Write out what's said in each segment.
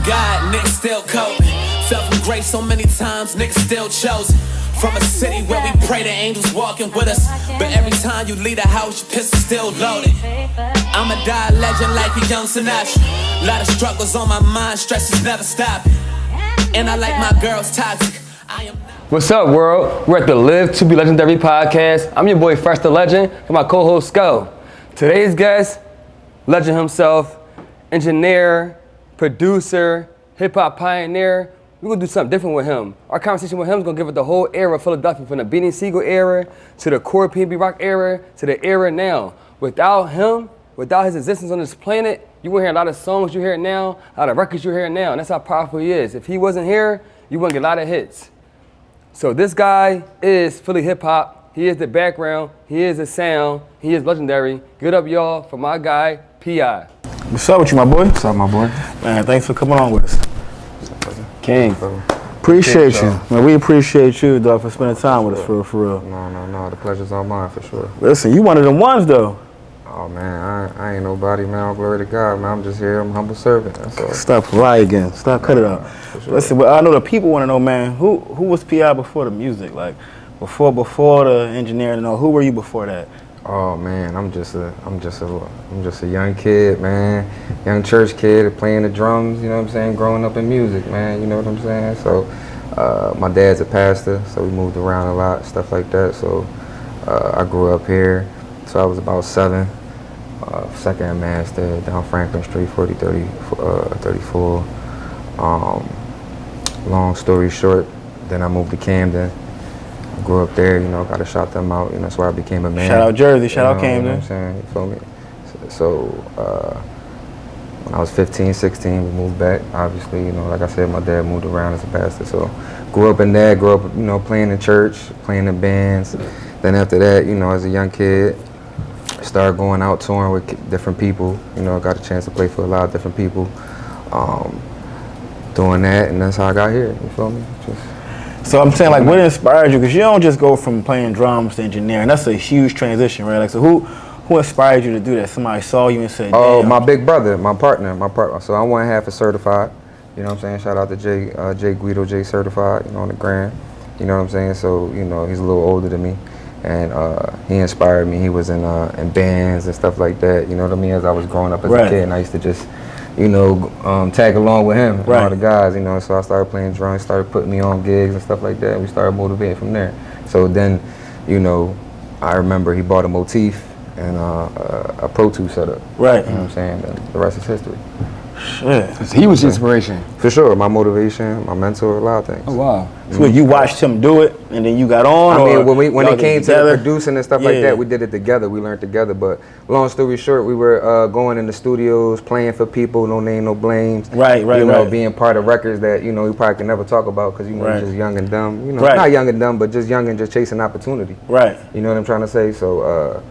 God, niggas still coping. Fell from grace so many times, niggas still chosen. From a city where we pray the angels walking with us. But every time you leave the house, your pistol still loaded. I'ma die a legend like a young Sinatra. Lot of struggles on my mind, stress is never stopping. And I like my girls toxic. What's up, world? We're at the Live to Be Legendary podcast. I'm your boy, Fresh the Legend, and my co-host, Scoe. Today's guest, legend himself, engineer, producer, hip-hop pioneer. We're gonna do something different with him. Our conversation with him is gonna give it the whole era of Philadelphia, from the Beanie Siegel era, to the core PnB Rock era, to the era now. Without him, without his existence on this planet, you wouldn't hear a lot of songs you hear now, a lot of records you hear now, and that's how powerful he is. If he wasn't here, you wouldn't get a lot of hits. So this guy is Philly hip hop. He is the background. He is the sound. He is legendary. Give it up, y'all, for my guy, P.I. What's up with you, my boy? What's up, my boy? Man, thanks for coming on with us. King. Appreciate you. Man, we appreciate you, dog, for spending time with us, for real. No. The pleasure's all mine, for sure. Listen, you one of them ones, though. Oh, man, I ain't nobody, man. All glory to God, man. I'm just here. I'm a humble servant. That's all. Stop lying again. Stop, cut it out. Sure. Listen, well, I know the people want to know, man, who was P.I. before the music? Like, before the engineering, who were you before that? Oh, man, I'm just a young kid, man. Young church kid playing the drums, you know what I'm saying? Growing up in music, man, you know what I'm saying? So, my dad's a pastor, so we moved around a lot, stuff like that. So, I grew up here. So I was about 7. Second and master down Franklin Street, 34. Long story short, then I moved to Camden. I grew up there, got to shout them out. That's where I became a man. Shout out Jersey, shout out Camden. You know what I'm saying? You feel me? So when I was 15, 16, we moved back. Obviously, like I said, my dad moved around as a pastor. So grew up in that, playing in church, playing in bands. Then after that, as a young kid, started going out touring with different people. I got a chance to play for a lot of different people. Doing that, and that's how I got here. You feel me? So I'm saying, like, what inspired you? Because you don't just go from playing drums to engineering. That's a huge transition, right? Like, so who inspired you to do that? Somebody saw you and said, "Oh, my big brother, my partner." So I won half a certified. You know what I'm saying? Shout out to Jay Guido, Jay Certified. On the gram. You know what I'm saying? So he's a little older than me. And he inspired me. He was in bands and stuff like that. You know what I mean? As I was growing up as a kid, and I used to just, tag along with him and all the guys. So I started playing drums, started putting me on gigs and stuff like that. And we started motivating from there. So then, I remember he bought a Motif and a Pro 2 setup. Right. You know what I'm saying? And the rest is history. Shit. So he was inspiration. For sure, my motivation, my mentor, a lot of things. Oh wow. So you watched him do it, and then you got on. I mean, when it came to the producing and stuff like that, we did it together. We learned together. But long story short, we were going in the studios, playing for people, no name, no blames. Right. Being part of records that we probably can never talk about because you're just young and dumb. Right. Not young and dumb, but just young and just chasing opportunity. Right. You know what I'm trying to say? So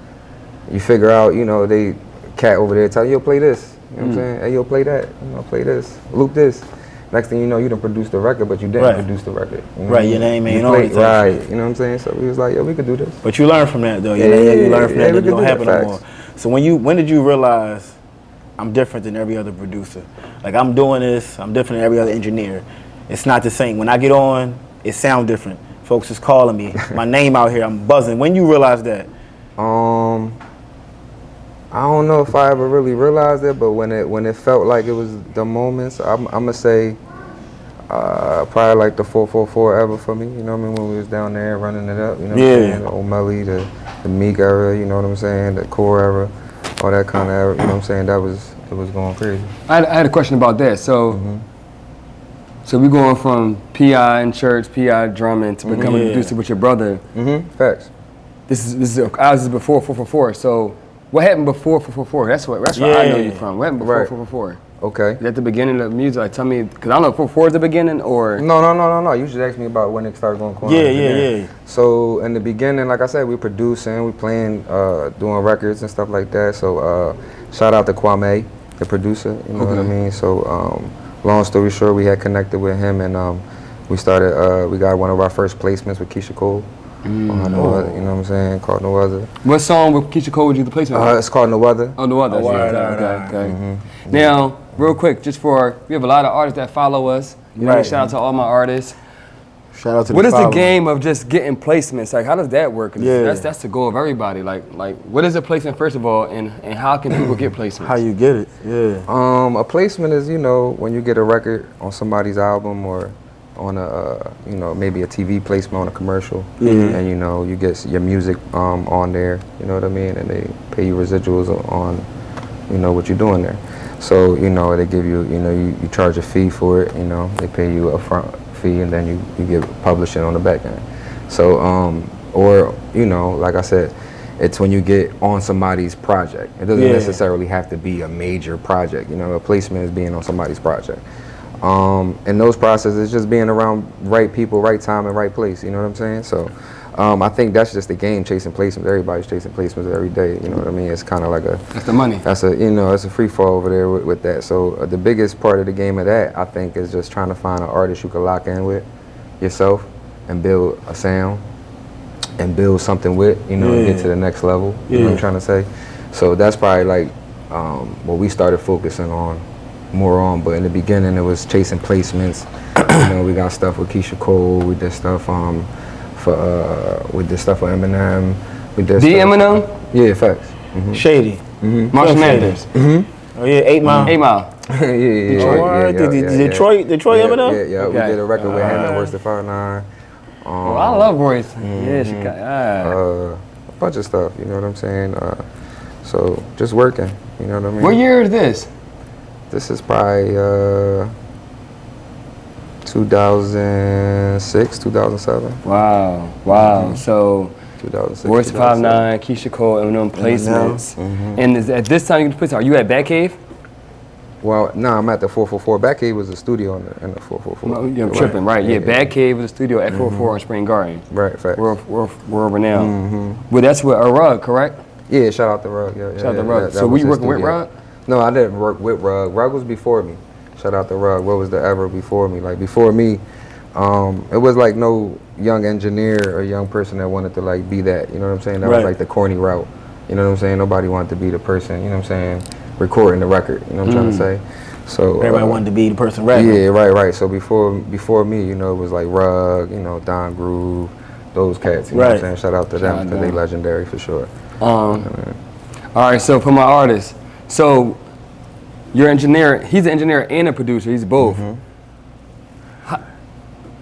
you figure out, they cat over there tell you, yo, play this. You know what I'm saying? Hey, yo, play that. Play this. Loop this. Next thing you know, you done produced the record, but you didn't produce the record. Your name ain't on it. Right. You know what I'm saying? So we was like, yo, we could do this. But you learned from that, though. You learned from that it don't happen no more. So when did you realize I'm different than every other producer? Like, I'm doing this, I'm different than every other engineer. It's not the same. When I get on, it sounds different. Folks is calling me. My name out here, I'm buzzing. When you realize that? I don't know if I ever really realized it, but when it felt like it was the moments, I'm gonna say probably like the 444 ever for me. You know what I mean? When we was down there running it up. You know what I'm saying? The Omelly, the Meek era. You know what I'm saying? The core era, all that kind of era. You know what I'm saying? It was going crazy. I had a question about that. So, so we going from P.I. in church, P.I. drumming to becoming a producer with your brother. Facts. This is ours is before 444. So. What happened before 444? That's where I know you from. What happened before 444? Okay. Is that the beginning of the music? Like, tell me, because I don't know if 444 is the beginning or... No. You should ask me about when it started going quiet. Yeah. So in the beginning, like I said, we producing, we playing, doing records and stuff like that. So shout out to Kwame, the producer, you know what I mean? So long story short, we had connected with him and we started, we got one of our first placements with Keyshia Cole. You know what I'm saying? Called No Other. What song with Keyshia Cole would you the placement? It's called No Other. Oh, No Other. Okay. Now, real quick, we have a lot of artists that follow us. You know, shout out to all my artists. Shout out to What is the game of just getting placements? Like, how does that work? That's the goal of everybody. Like, what is a placement first of all, and how can people get placements? How you get it? Yeah. A placement is, you know, when you get a record on somebody's album or on a, you know, maybe a TV placement on a commercial, and you know, you get your music on there. You know what I mean? And they pay you residuals on, you know, what you're doing there. So, you know, they give you, you know, you charge a fee for it. You know, they pay you a front fee, and then you get publishing on the back end. So, or, you know, like I said, it's when you get on somebody's project. It doesn't necessarily have to be a major project. You know, a placement is being on somebody's project. And those processes, just being around right people, right time, and right place. You know what I'm saying? So, I think that's just the game, chasing placements. Everybody's chasing placements every day. You know what I mean? It's kind of like that's the money. That's it's a free fall over there with that. So the biggest part of the game of that, I think, is just trying to find an artist you can lock in with yourself and build a sound and build something with. You know, and get to the next level. You know what I'm trying to say? So that's probably like what we started focusing on more on. But in the beginning, it was chasing placements. You know, we got stuff with Keyshia Cole. We did stuff we did stuff with Eminem. We did Eminem? Yeah, facts. Shady. Marshall Mathers. Oh yeah, 8 Mile. 8 Mile. Detroit Eminem? Yeah. We did a record with him and Royce the 5'9". I love Royce. Yeah, she got a bunch of stuff, you know what I'm saying? So just working, you know what I mean? What year is this? This is probably 2006, 2007. Wow. So 2006. Royce 5'9", Keyshia Cole, Eminem placements. And at this time you get the placement, are you at Batcave? Well, no, I'm at the 444. Batcave was a studio in the 444. No, I'm tripping, right? Yeah, Batcave was a studio at 444 on Spring Garden. Right, facts. We're over now. Well, that's with Rug, correct? Yeah, shout out to Rug. Shout out to Rug. So were you working with Rug? No, I didn't work with Rug. Rug was before me. Shout out to Rug. What was the ever before me? Like before me, it was like no young engineer or young person that wanted to like be that. You know what I'm saying? That was like the corny route. You know what I'm saying? Nobody wanted to be the person. You know what I'm saying? Recording the record. You know what I'm trying to say? So everybody wanted to be the person rapping. Yeah, right. So before me, you know, it was like Rug, you know, Don Groove, those cats. You know what I'm saying? Shout out to them because they legendary for sure. All right. So for my artist, so. You're an engineer. He's an engineer and a producer. He's both.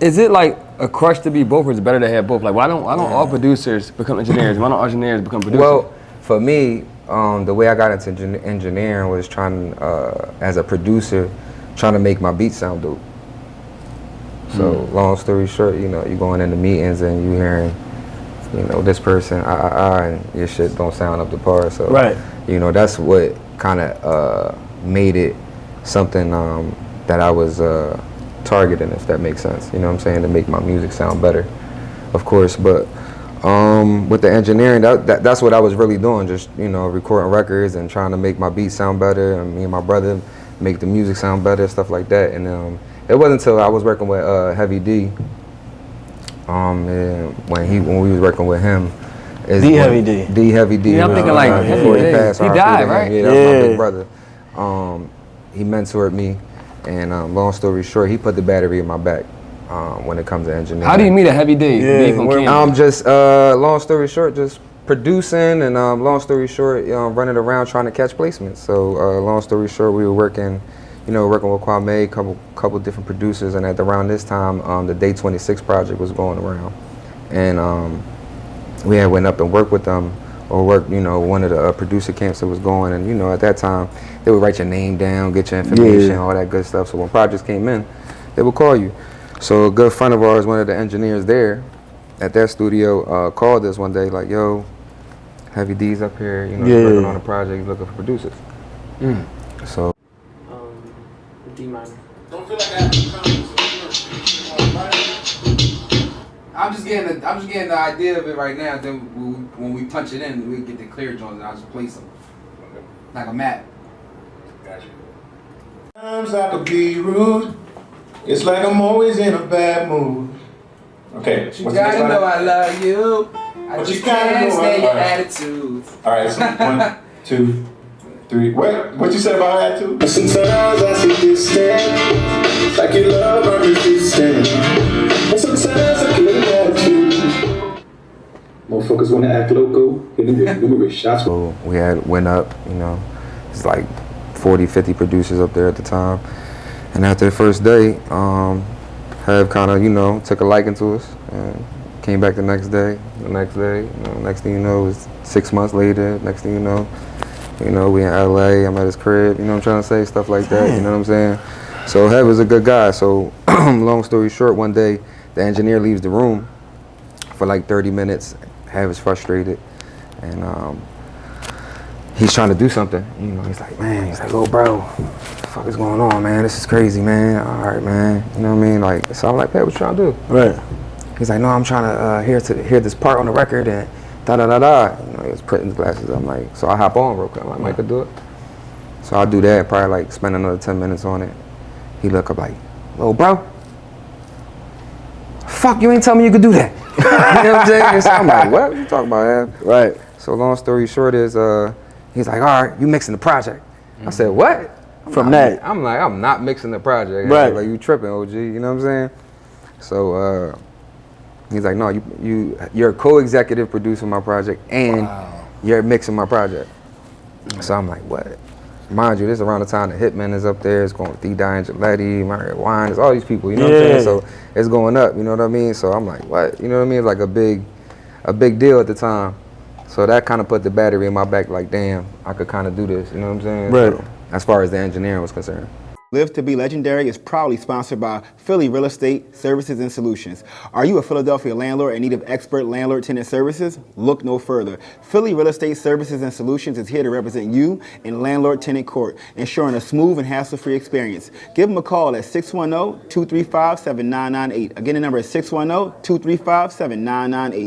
Is it like a crush to be both, or is it better to have both? Like, why don't all producers become engineers? Why don't all engineers become producers? Well, for me, the way I got into engineering was trying, as a producer, trying to make my beats sound dope. So, long story short, you know, you going into meetings and you hearing, you know, this person, and your shit don't sound up to par. So, you know, that's what kind of made it something that I was targeting, if that makes sense. You know what I'm saying? To make my music sound better, of course. But with the engineering, that's what I was really doing. Just, you know, recording records and trying to make my beats sound better, and me and my brother make the music sound better, stuff like that. And it wasn't until I was working with Heavy D, and when we was working with him. Heavy D. Yeah, I'm thinking like before he passed. He died, right? Yeah, that was my big brother. He mentored me, and long story short, he put the battery in my back when it comes to engineering. How do you meet a Heavy D? Just long story short, just producing, and long story short, running around trying to catch placements. So long story short, we were working with Kwame, couple different producers, and at around this time, the Day 26 project was going around, and we had went up and worked with them, or worked, you know, one of the producer camps that was going, and you know, at that time, they would write your name down, get your information, all that good stuff. So when projects came in, they would call you. So a good friend of ours, one of the engineers there at that studio, called us one day like, "Yo, Heavy D's up here, you know, he's working on a project, he's looking for producers." So. D minor. Don't feel like I have to come. I'm just getting the idea of it right now. Then when we punch it in, we get the clear joints, and I'll just place them like a map. Gotcha. Sometimes I could be rude. It's like I'm always in a bad mood. Okay. But you what's the next gotta know line? I love you. I But just you gotta can't know stand your all right. attitude. All right. So 1, 2, 3. What you said about attitude? Sometimes I see distant, like you love my resistance. And sometimes I get an attitude. Motherfuckers wanna act loco, hit them with numerous shots. So we went up, you know, it's like 40, 50 producers up there at the time. And after the first day, Have kind of, you know, took a liking to us and came back the next day, you know, next thing you know, it was 6 months later, next thing you know, we in LA, I'm at his crib, you know what I'm trying to say, stuff like that, you know what I'm saying? So Have was a good guy, so long story short, one day, the engineer leaves the room for like 30 minutes, Have is frustrated, and he's trying to do something, you know, he's like, oh bro, what the fuck is going on, man, this is crazy, man, all right, man, you know what I mean, like, so I'm like, Pat, what you trying to do? Right. He's like, no, I'm trying to hear this part on the record and da-da-da-da. You know, he was putting his glasses. I'm like, so I hop on real quick. I'm like, Mike could do it. So I'll do that, probably like spend another 10 minutes on it. He look up like, little bro, fuck, you ain't tell me you could do that. You know what I'm saying? So I'm like, what you talking about, Ab? Right. So long story short is, he's like, all right, you mixing the project. I said, what? From that. I'm like, I'm not mixing the project. Right. Like, you tripping, OG, you know what I'm saying? So, he's like, no, you're a co-executive producer on my project and you're mixing my project. So I'm like, what? Mind you, this is around the time the Hitman is up there. It's going with D-Dye and Gilletti, Mario Wine, it's all these people, you know what I'm saying? So it's going up, you know what I mean? So I'm like, what? You know what I mean? It's like a big deal at the time. So that kind of put the battery in my back, like, damn, I could kind of do this, you know what I'm saying? Right. So, as far as the engineering was concerned. Live to be Legendary is proudly sponsored by Philly Real Estate Services and Solutions. Are you a Philadelphia landlord in need of expert landlord-tenant services? Look no further. Philly Real Estate Services and Solutions is here to represent you in landlord-tenant court, ensuring a smooth and hassle-free experience. Give them a call at 610-235-7998. Again, the number is 610-235-7998.